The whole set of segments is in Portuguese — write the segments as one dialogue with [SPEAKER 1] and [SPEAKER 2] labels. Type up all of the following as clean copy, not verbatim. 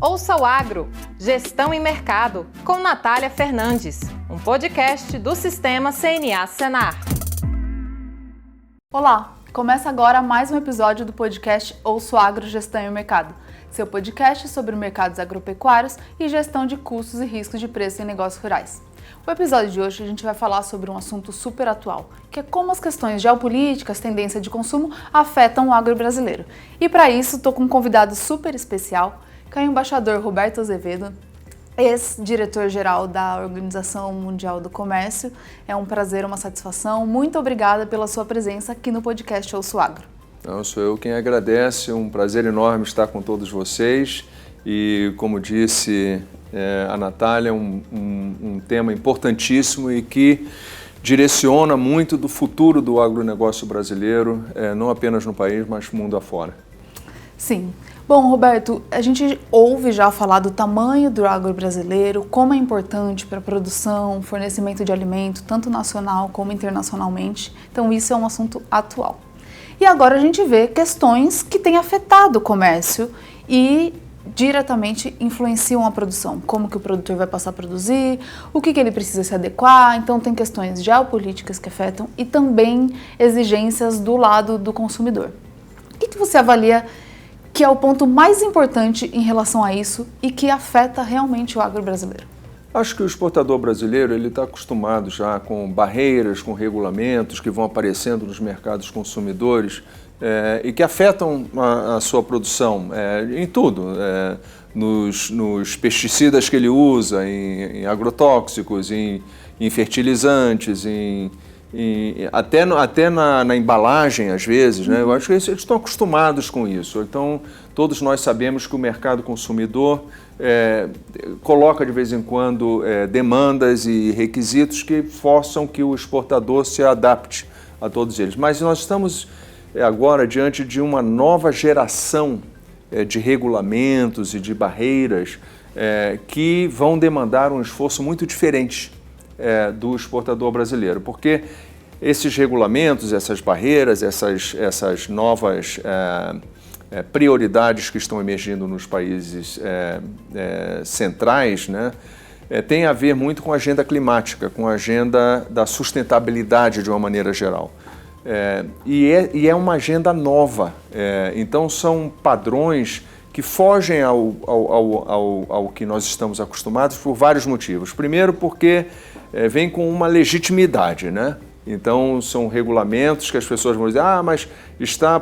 [SPEAKER 1] Ouça o Agro, Gestão e Mercado, com Natália Fernandes, um podcast do Sistema CNA Senar.
[SPEAKER 2] Olá, começa agora mais um episódio do podcast Ouça o Agro, Gestão e Mercado, seu podcast sobre mercados agropecuários e gestão de custos e riscos de preço em negócios rurais. No episódio de hoje a gente vai falar sobre um assunto super atual, que é como as questões geopolíticas, tendência de consumo afetam o agro brasileiro. E para isso estou com um convidado super especial, que é o embaixador Roberto Azevedo, ex-diretor-geral da Organização Mundial do Comércio. É um prazer, uma satisfação. Muito obrigada pela sua presença aqui no podcast Ouça o Agro.
[SPEAKER 3] Não, sou eu quem agradece, um prazer enorme estar com todos vocês e, como disse a Natália, um tema importantíssimo e que direciona muito do futuro do agronegócio brasileiro, não apenas no país, mas mundo afora.
[SPEAKER 2] Sim. Bom, Roberto, a gente ouve já falar do tamanho do agro brasileiro, como é importante para a produção, fornecimento de alimento, tanto nacional como internacionalmente. Então isso é um assunto atual. E agora a gente vê questões que têm afetado o comércio e diretamente influenciam a produção. Como que o produtor vai passar a produzir, o que ele precisa se adequar. Então tem questões geopolíticas que afetam e também exigências do lado do consumidor. O que você avalia que é o ponto mais importante em relação a isso e que afeta realmente o agro brasileiro?
[SPEAKER 3] Acho que o exportador brasileiro ele está acostumado já com barreiras, com regulamentos que vão aparecendo nos mercados consumidores e que afetam a sua produção em tudo, nos pesticidas que ele usa, em agrotóxicos, em fertilizantes, até na embalagem, às vezes, né? Eu acho que eles estão acostumados com isso. Então, todos nós sabemos que o mercado consumidor coloca de vez em quando demandas e requisitos que forçam que o exportador se adapte a todos eles. Mas nós estamos agora diante de uma nova geração de regulamentos e de barreiras que vão demandar um esforço muito diferente do exportador brasileiro, porque esses regulamentos, essas barreiras, essas novas prioridades que estão emergindo nos países centrais, né, tem a ver muito com a agenda climática, com a agenda da sustentabilidade de uma maneira geral. E é uma agenda nova, então são padrões que fogem ao que nós estamos acostumados por vários motivos. Primeiro, porque vem com uma legitimidade, né? Então, são regulamentos que as pessoas vão dizer, mas está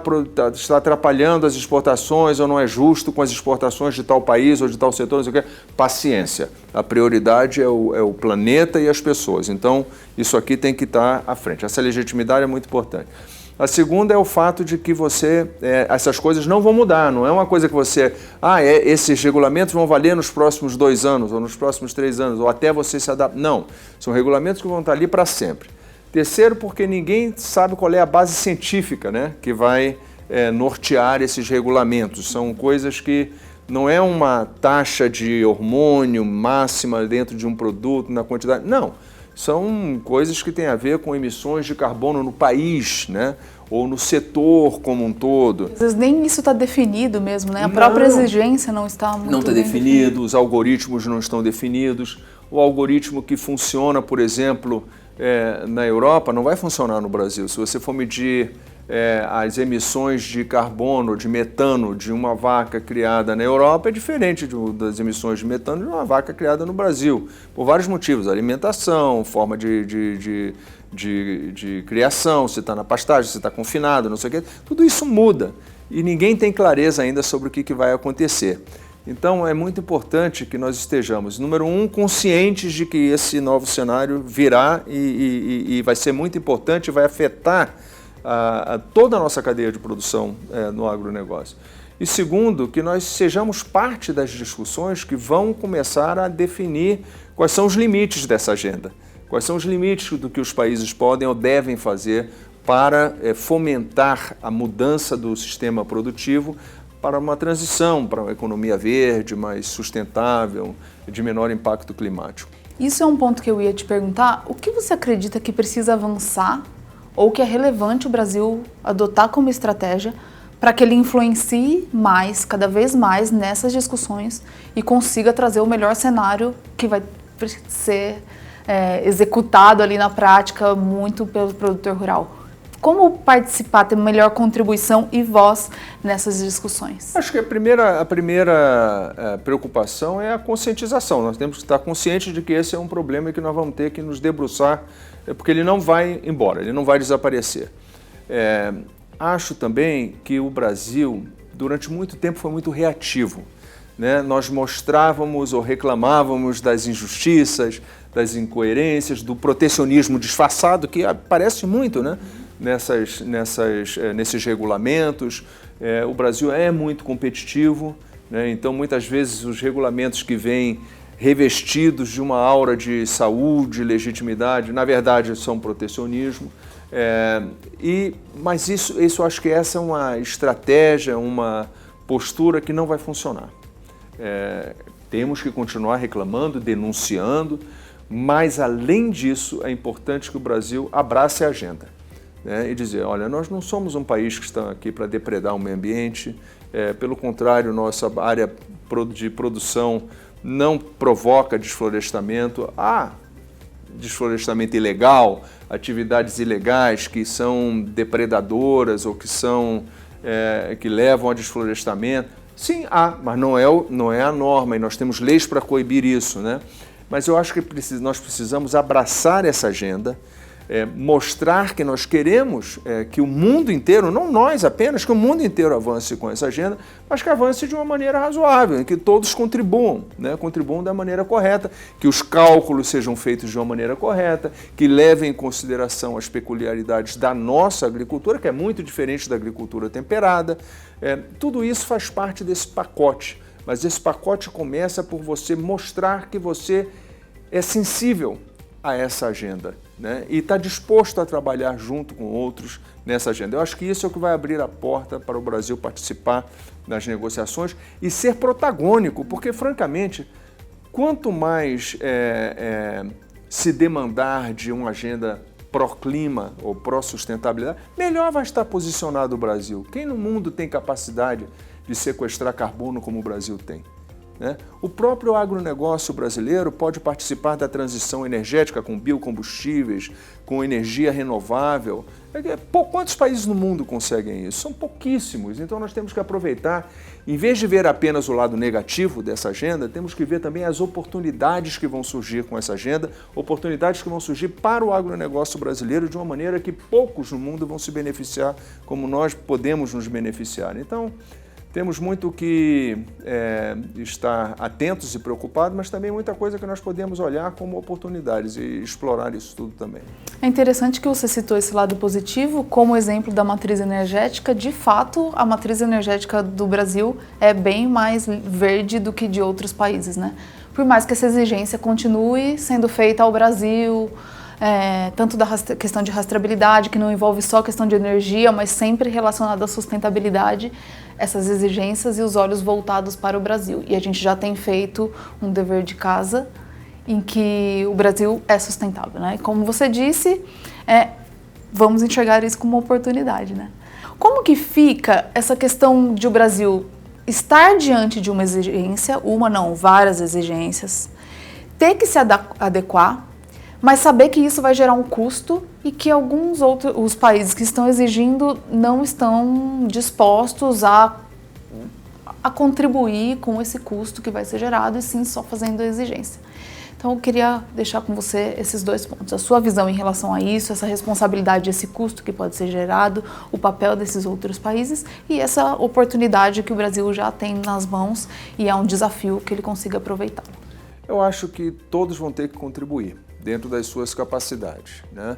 [SPEAKER 3] atrapalhando as exportações ou não é justo com as exportações de tal país ou de tal setor, não sei o quê. Paciência. A prioridade é o planeta e as pessoas. Então, isso aqui tem que estar à frente. Essa legitimidade é muito importante. A segunda é o fato de que essas coisas não vão mudar, não é uma coisa que esses regulamentos vão valer nos próximos 2 anos, ou nos próximos 3 anos, ou até você se adaptar. Não, são regulamentos que vão estar ali para sempre. Terceiro, porque ninguém sabe qual é a base científica, né, que vai nortear esses regulamentos. São coisas que não é uma taxa de hormônio máxima dentro de um produto, na quantidade, não. São coisas que têm a ver com emissões de carbono no país, né? Ou no setor como um todo.
[SPEAKER 2] Às vezes nem isso está definido mesmo, né? A própria exigência não está muito
[SPEAKER 3] Não está definido, os algoritmos não estão definidos. O algoritmo que funciona, por exemplo, na Europa, não vai funcionar no Brasil. Se você for medir as emissões de carbono, de metano de uma vaca criada na Europa é diferente das emissões de metano de uma vaca criada no Brasil, por vários motivos, alimentação, forma de criação, se está na pastagem, se está confinado, não sei o quê, tudo isso muda e ninguém tem clareza ainda sobre o que vai acontecer. Então é muito importante que nós estejamos, número 1, conscientes de que esse novo cenário virá e vai ser muito importante, vai afetar toda a nossa cadeia de produção no agronegócio. E segundo, que nós sejamos parte das discussões que vão começar a definir quais são os limites dessa agenda, quais são os limites do que os países podem ou devem fazer para fomentar a mudança do sistema produtivo para uma transição para uma economia verde, mais sustentável, de menor impacto climático.
[SPEAKER 2] Isso é um ponto que eu ia te perguntar. O que você acredita que precisa avançar ou que é relevante o Brasil adotar como estratégia para que ele influencie mais, cada vez mais nessas discussões e consiga trazer o melhor cenário que vai ser executado ali na prática muito pelo produtor rural. Como participar, ter melhor contribuição e voz nessas discussões?
[SPEAKER 3] Acho que a primeira preocupação é a conscientização. Nós temos que estar conscientes de que esse é um problema e que nós vamos ter que nos debruçar, porque ele não vai embora, ele não vai desaparecer. Acho também que o Brasil, durante muito tempo, foi muito reativo, né? Nós mostrávamos ou reclamávamos das injustiças, das incoerências, do protecionismo disfarçado, que aparece muito, né? Nesses regulamentos. O Brasil é muito competitivo, né? Então muitas vezes os regulamentos que vêm revestidos de uma aura de saúde, legitimidade, na verdade são protecionismo. Mas isso acho que essa é uma estratégia, uma postura que não vai funcionar. Temos que continuar reclamando, denunciando, mas além disso é importante que o Brasil abrace a agenda. E dizer, olha, nós não somos um país que está aqui para depredar o meio ambiente, pelo contrário, nossa área de produção não provoca desflorestamento. Há desflorestamento ilegal, atividades ilegais que são depredadoras ou que levam a desflorestamento. Sim, há, mas não é a norma e nós temos leis para coibir isso, né? Mas eu acho que nós precisamos abraçar essa agenda, mostrar que nós queremos que o mundo inteiro, não nós apenas, que o mundo inteiro avance com essa agenda, mas que avance de uma maneira razoável, em que todos contribuam, né? Contribuam da maneira correta, que os cálculos sejam feitos de uma maneira correta, que levem em consideração as peculiaridades da nossa agricultura, que é muito diferente da agricultura temperada. Tudo isso faz parte desse pacote, mas esse pacote começa por você mostrar que você é sensível a essa agenda, né? E está disposto a trabalhar junto com outros nessa agenda. Eu acho que isso é o que vai abrir a porta para o Brasil participar das negociações e ser protagônico, porque, francamente, quanto mais se demandar de uma agenda pró-clima ou pró-sustentabilidade, melhor vai estar posicionado o Brasil. Quem no mundo tem capacidade de sequestrar carbono como o Brasil tem? O próprio agronegócio brasileiro pode participar da transição energética com biocombustíveis, com energia renovável. Quantos países no mundo conseguem isso? São pouquíssimos. Então nós temos que aproveitar, em vez de ver apenas o lado negativo dessa agenda, temos que ver também as oportunidades que vão surgir com essa agenda, oportunidades que vão surgir para o agronegócio brasileiro de uma maneira que poucos no mundo vão se beneficiar como nós podemos nos beneficiar. Então, temos muito que estar atentos e preocupados, mas também muita coisa que nós podemos olhar como oportunidades e explorar isso tudo também.
[SPEAKER 2] É interessante que você citou esse lado positivo como exemplo da matriz energética. De fato, a matriz energética do Brasil é bem mais verde do que de outros países, né? Por mais que essa exigência continue sendo feita ao Brasil, tanto da questão de rastreabilidade, que não envolve só a questão de energia, mas sempre relacionada à sustentabilidade, essas exigências e os olhos voltados para o Brasil. E a gente já tem feito um dever de casa em que o Brasil é sustentável, né? Como você disse, vamos enxergar isso como uma oportunidade, né? Como que fica essa questão de o Brasil estar diante de uma exigência, uma não, várias exigências, ter que se adequar, mas saber que isso vai gerar um custo e que os países que estão exigindo não estão dispostos a contribuir com esse custo que vai ser gerado e sim só fazendo a exigência. Então eu queria deixar com você esses dois pontos, a sua visão em relação a isso, essa responsabilidade, esse custo que pode ser gerado, o papel desses outros países e essa oportunidade que o Brasil já tem nas mãos e é um desafio que ele consiga aproveitar.
[SPEAKER 3] Eu acho que todos vão ter que contribuir dentro das suas capacidades, né?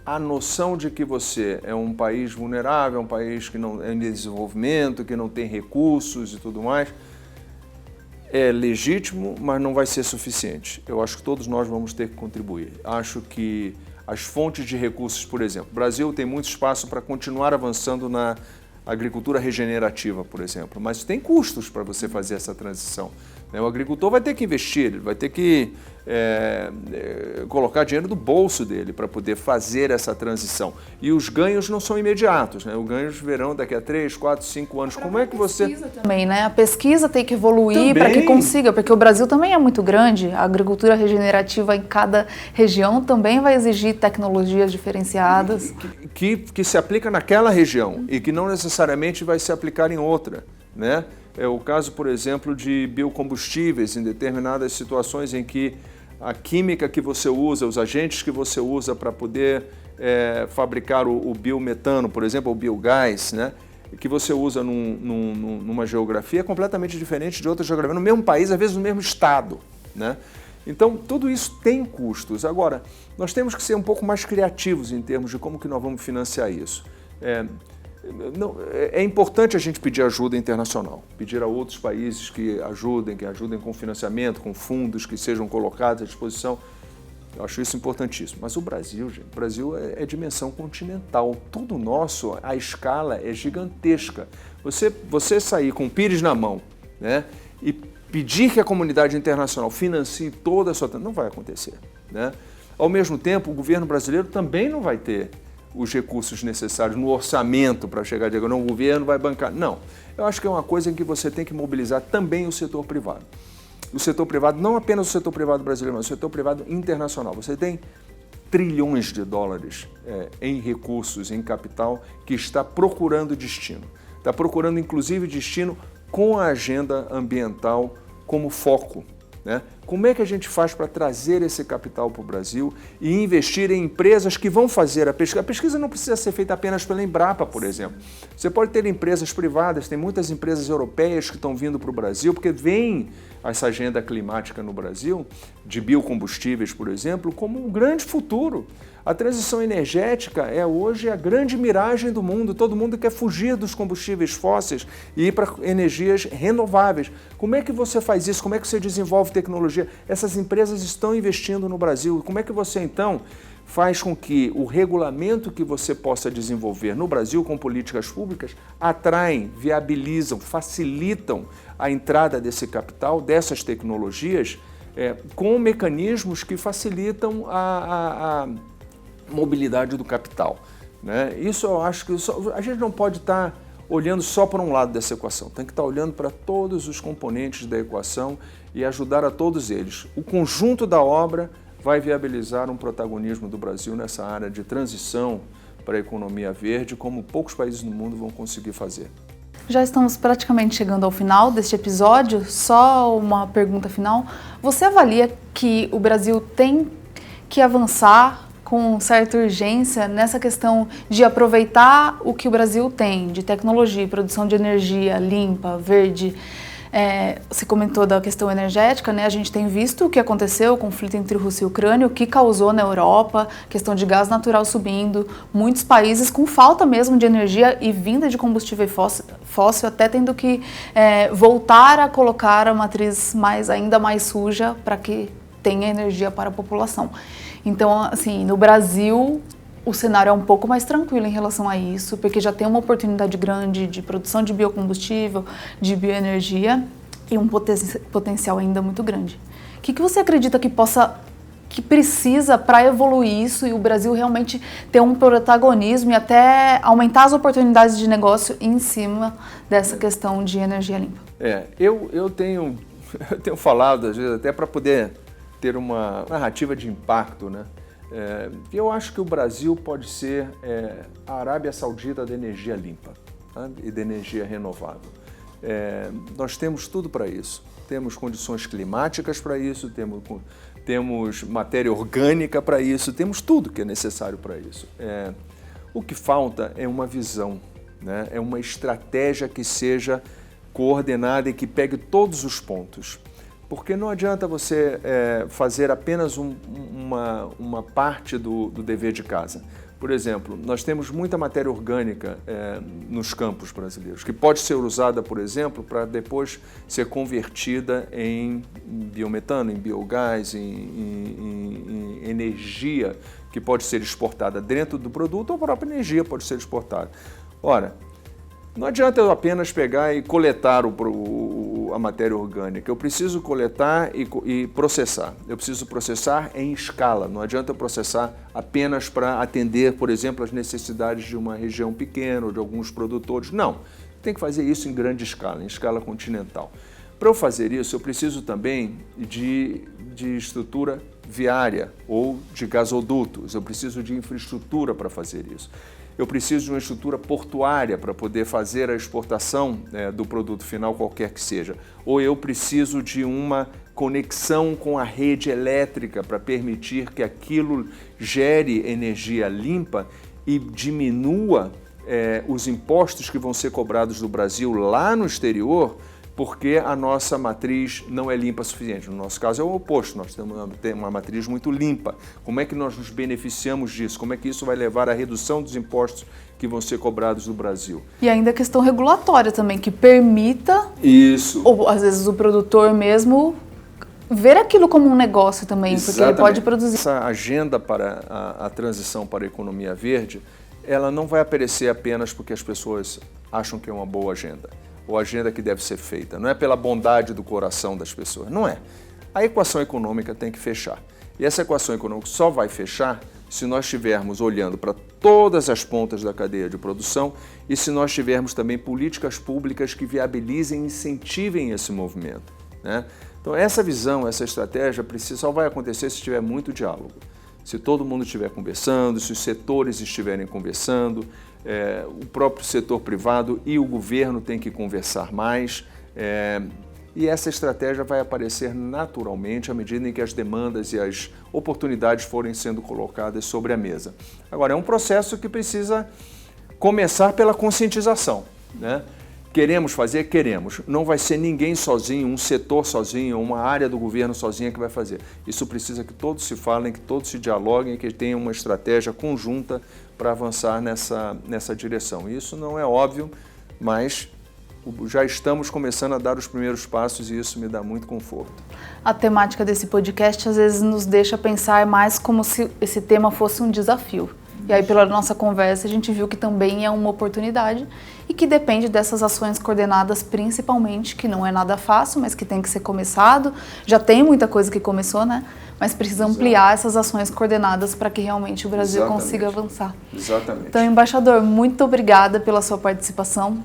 [SPEAKER 3] A noção de que você é um país vulnerável, um país que não é em desenvolvimento, que não tem recursos e tudo mais, é legítimo, mas não vai ser suficiente. Eu acho que todos nós vamos ter que contribuir. Acho que as fontes de recursos, por exemplo, o Brasil tem muito espaço para continuar avançando na agricultura regenerativa, por exemplo, mas tem custos para você fazer essa transição. O agricultor vai ter que investir, ele vai ter que colocar dinheiro do bolso dele para poder fazer essa transição. E os ganhos não são imediatos, né? Os ganhos virão daqui a 3, 4, 5 anos. Como é que você...
[SPEAKER 2] Também, né? A pesquisa tem que evoluir para que consiga, porque o Brasil também é muito grande, a agricultura regenerativa em cada região também vai exigir tecnologias diferenciadas.
[SPEAKER 3] Que se aplica naquela região e que não necessariamente vai se aplicar em outra, né? É o caso, por exemplo, de biocombustíveis em determinadas situações em que a química que você usa, os agentes que você usa para poder fabricar o biometano, por exemplo, o biogás, né, que você usa numa geografia é completamente diferente de outra geografia, no mesmo país, às vezes no mesmo estado, né? Então, tudo isso tem custos. Agora, nós temos que ser um pouco mais criativos em termos de como que nós vamos financiar isso. É importante a gente pedir ajuda internacional, pedir a outros países que ajudem com financiamento, com fundos que sejam colocados à disposição. Eu acho isso importantíssimo. Mas o Brasil, gente, o Brasil é dimensão continental. Tudo nosso, a escala é gigantesca. Você sair com o pires na mão, né, e pedir que a comunidade internacional financie toda a sua... Não vai acontecer, né? Ao mesmo tempo, o governo brasileiro também não vai ter os recursos necessários no orçamento para chegar a dizer, não, o governo vai bancar. Não, eu acho que é uma coisa em que você tem que mobilizar também o setor privado. O setor privado, não apenas o setor privado brasileiro, mas o setor privado internacional. Você tem trilhões de dólares em recursos, em capital, que está procurando destino. Está procurando, inclusive, destino com a agenda ambiental como foco, né? Como é que a gente faz para trazer esse capital para o Brasil e investir em empresas que vão fazer a pesquisa? A pesquisa não precisa ser feita apenas pela Embrapa, por exemplo. Você pode ter empresas privadas, tem muitas empresas europeias que estão vindo para o Brasil, porque vem essa agenda climática no Brasil, de biocombustíveis, por exemplo, como um grande futuro. A transição energética é hoje a grande miragem do mundo. Todo mundo quer fugir dos combustíveis fósseis e ir para energias renováveis. Como é que você faz isso? Como é que você desenvolve tecnologia? Essas empresas estão investindo no Brasil. Como é que você, então, faz com que o regulamento que você possa desenvolver no Brasil com políticas públicas atraem, viabilizam, facilitam a entrada desse capital, dessas tecnologias, com mecanismos que facilitam a mobilidade do capital, né? Isso eu acho que a gente não pode estar olhando só para um lado dessa equação, tem que estar olhando para todos os componentes da equação e ajudar a todos eles. O conjunto da obra vai viabilizar um protagonismo do Brasil nessa área de transição para a economia verde, como poucos países no mundo vão conseguir fazer.
[SPEAKER 2] Já estamos praticamente chegando ao final deste episódio, só uma pergunta final. Você avalia que o Brasil tem que avançar com certa urgência nessa questão de aproveitar o que o Brasil tem de tecnologia, produção de energia limpa, verde? Você comentou da questão energética, né? A gente tem visto o que aconteceu, o conflito entre Rússia e Ucrânia, o que causou na Europa, questão de gás natural subindo, muitos países com falta mesmo de energia e vinda de combustível fóssil até tendo que voltar a colocar a matriz ainda mais suja para que tenha energia para a população. Então, assim, no Brasil, o cenário é um pouco mais tranquilo em relação a isso, porque já tem uma oportunidade grande de produção de biocombustível, de bioenergia e um potencial ainda muito grande. O que você acredita que precisa para evoluir isso e o Brasil realmente ter um protagonismo e até aumentar as oportunidades de negócio em cima dessa questão de energia limpa?
[SPEAKER 3] Eu tenho falado, às vezes, até para poder ter uma narrativa de impacto, né? Eu acho que o Brasil pode ser a Arábia Saudita da energia limpa, sabe? E da energia renovável. Nós temos tudo para isso. Temos condições climáticas para isso, temos matéria orgânica para isso, temos tudo que é necessário para isso. O que falta é uma visão, né? É uma estratégia que seja coordenada e que pegue todos os pontos. Porque não adianta você fazer apenas uma parte do dever de casa. Por exemplo, nós temos muita matéria orgânica nos campos brasileiros, que pode ser usada, por exemplo, para depois ser convertida em biometano, em biogás, em energia que pode ser exportada dentro do produto ou a própria energia pode ser exportada. Ora, não adianta eu apenas pegar e coletar a matéria orgânica? Eu preciso coletar e processar. Eu preciso processar em escala. Não adianta eu processar apenas para atender, por exemplo, as necessidades de uma região pequena ou de alguns produtores. Não, tem que fazer isso em grande escala, em escala continental. Para eu fazer isso, eu preciso também de estrutura viária ou de gasodutos. Eu preciso de infraestrutura para fazer isso. Eu preciso de uma estrutura portuária para poder fazer a exportação do produto final, qualquer que seja. Ou eu preciso de uma conexão com a rede elétrica para permitir que aquilo gere energia limpa e diminua os impostos que vão ser cobrados do Brasil lá no exterior, porque a nossa matriz não é limpa o suficiente. No nosso caso é o oposto, nós temos uma matriz muito limpa. Como é que nós nos beneficiamos disso? Como é que isso vai levar à redução dos impostos que vão ser cobrados do Brasil?
[SPEAKER 2] E ainda a questão regulatória também, que permita,
[SPEAKER 3] isso,
[SPEAKER 2] ou às vezes o produtor mesmo, ver aquilo como um negócio também,
[SPEAKER 3] exatamente,
[SPEAKER 2] porque ele pode produzir.
[SPEAKER 3] Essa agenda para a transição para a economia verde, ela não vai aparecer apenas porque as pessoas acham que é uma boa agenda, ou agenda que deve ser feita. Não é pela bondade do coração das pessoas, não é. A equação econômica tem que fechar. E essa equação econômica só vai fechar se nós estivermos olhando para todas as pontas da cadeia de produção e se nós tivermos também políticas públicas que viabilizem e incentivem esse movimento, né? Então essa visão, essa estratégia só vai acontecer se tiver muito diálogo. Se todo mundo estiver conversando, se os setores estiverem conversando, o próprio setor privado e o governo têm que conversar mais, e essa estratégia vai aparecer naturalmente à medida em que as demandas e as oportunidades forem sendo colocadas sobre a mesa. Agora, é um processo que precisa começar pela conscientização, né? Queremos fazer? Queremos. Não vai ser ninguém sozinho, um setor sozinho, uma área do governo sozinha que vai fazer. Isso precisa que todos se falem, que todos se dialoguem, que tenham uma estratégia conjunta para avançar nessa direção. Isso não é óbvio, mas já estamos começando a dar os primeiros passos e isso me dá muito conforto.
[SPEAKER 2] A temática desse podcast às vezes nos deixa pensar mais como se esse tema fosse um desafio. E aí, pela nossa conversa, a gente viu que também é uma oportunidade e que depende dessas ações coordenadas principalmente, que não é nada fácil, mas que tem que ser começado. Já tem muita coisa que começou, né? Mas precisa ampliar essas ações coordenadas para que realmente o Brasil consiga avançar.
[SPEAKER 3] Exatamente.
[SPEAKER 2] Então, embaixador, muito obrigada pela sua participação.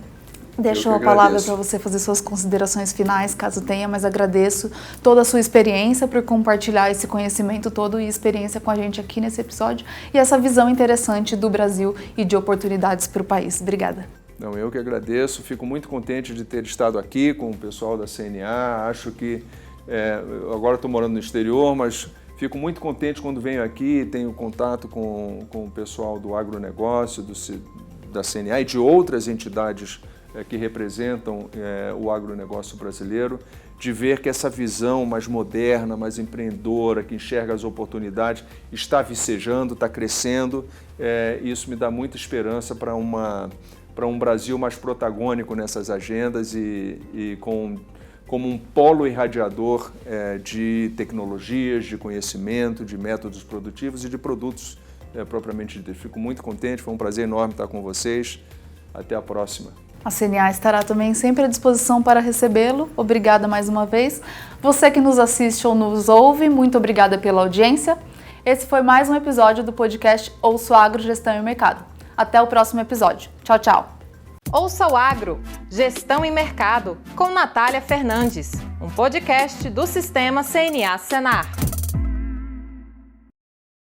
[SPEAKER 2] Deixo a palavra para você fazer suas considerações finais, caso tenha, mas agradeço toda a sua experiência por compartilhar esse conhecimento todo e experiência com a gente aqui nesse episódio e essa visão interessante do Brasil e de oportunidades para o país. Obrigada.
[SPEAKER 3] Não, eu que agradeço, fico muito contente de ter estado aqui com o pessoal da CNA, acho que agora estou morando no exterior, mas fico muito contente quando venho aqui e tenho contato com o pessoal do agronegócio, da CNA e de outras entidades que representam o agronegócio brasileiro, de ver que essa visão mais moderna, mais empreendedora, que enxerga as oportunidades, está vicejando, está crescendo. Isso me dá muita esperança para um Brasil mais protagônico nessas agendas e como um polo irradiador de tecnologias, de conhecimento, de métodos produtivos e de produtos propriamente ditos. Fico muito contente, foi um prazer enorme estar com vocês. Até a próxima.
[SPEAKER 2] A CNA estará também sempre à disposição para recebê-lo. Obrigada mais uma vez. Você que nos assiste ou nos ouve, muito obrigada pela audiência. Esse foi mais um episódio do podcast Ouça o Agro, Gestão e Mercado. Até o próximo episódio. Tchau, tchau.
[SPEAKER 1] Ouça o Agro, Gestão e Mercado, com Natália Fernandes, um podcast do Sistema CNA Senar.